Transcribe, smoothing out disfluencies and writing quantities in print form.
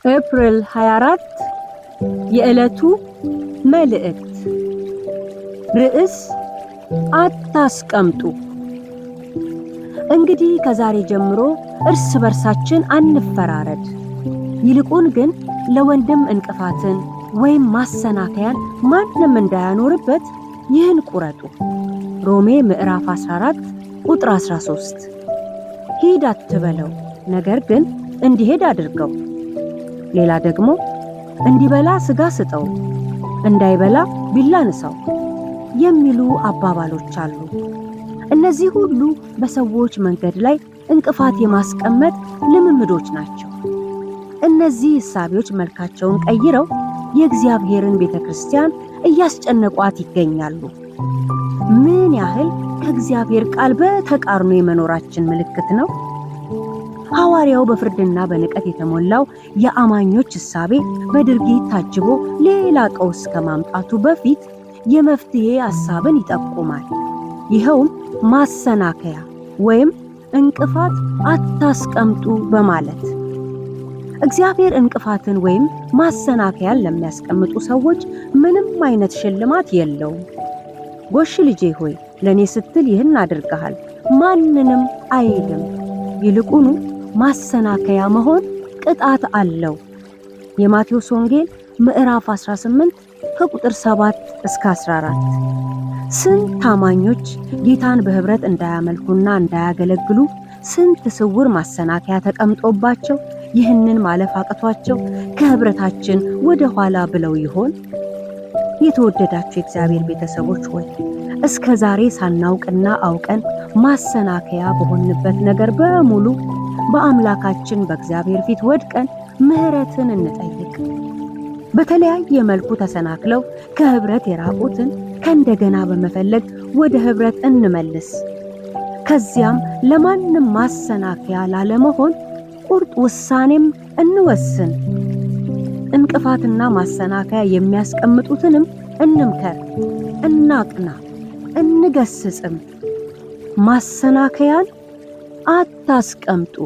ኤፕሪል 24 የዕለቱ መልእክት ርዕስ አታስቀምጡ። እንግዲህ ከዛሬ ጀምሮ እርስ በርሳችን አንፈራረድ፣ ይልቁን ግን ለወንድም እንቅፋትን ወይም ማሰናከያን ማንም እንዳያኖርበት ይህን ቁረጡ። ሮሜ ምዕራፍ 14 ቁጥር 13። ሂድ አትበለው፣ ነገር ግን እንዲሄድ አድርገው። ሌላ ደግሞ እንዲበላ ሥጋ ስጠው፣ እንዳይበላ ቢላ ንሳው የሚሉ አባባሎች አሉ። እነዚህ ሁሉ በሰዎች መንገድ ላይ እንቅፋት የማስቀመጥ ልምምዶች ናቸው። እነዚህ እሳቤዎች መልካቸውን ቀይረው የእግዚአብሔርን ቤተክርስቲያን እያስጨነቋት ይገኛሉ። ምን ያህል ከእግዚአብሔር ቃል በተቃርኖ የመኖራችን ምልክት ነው። ሐዋርያው በፍርድና በንቀት የተሞላው የአማኞች እሳቤ በድርጊት ታጅቦ ሌላ ቀውስ ከማምጣቱ በፊት የመፍትሄ ሐሳብን ይጠቁማል። ይኸውም ማሰናከያ ወይም እንቅፋት አታስቀምጡ በማለት እግዚአብሔር እንቅፋትን ወይም ማሰናከያን ለሚያስቀምጡ ሰዎች ምንም አይነት ሽልማት የለውም። ጎሽ ልጄ ሆይ ለኔ ስትል ይህን አድርገሃል ማንንም አይልም። ይልቁኑ ማሰናከያ መሆን ቅጣት አለው። የማቴዎስ ወንጌል ምዕራፍ 18 ከቁጥር 7 እስከ 14። ስንት አማኞች ጌታን በህብረት እንዳያመልኩና እንዳያገለግሉ ስንት ስውር ማሰናከያ ተቀምጦባቸው ይህንን ማለፍ አቅቷቸው ከህብረታችን ወደ ኋላ ብለው ይሆን? የተወደዳችሁ የእግዚአብሔር ቤተሰቦች ሆይ እስከ ዛሬ ሳናውቅና አውቀን ማሰናከያ በሆንበት ነገር በሙሉ በአምላካችን በእግዚአብሔር ፊት ወድቀን ምህረትን እንጠይቅ። በተለያየ መልኩ ተሰናክለው ከህብረት የራቁትን ከእንደገና በመፈለግ ወደ ህብረት እንመልስ። ከዚያም ለማንም ማሰናከያ ላለመሆን ቁርጥ ውሳኔም እንወስን። እንቅፋትና ማሰናከያ የሚያስቀምጡትንም እንምከር፣ እናቅና፣ እንገስጽም። ማሰናከያን አታስቀምጡ።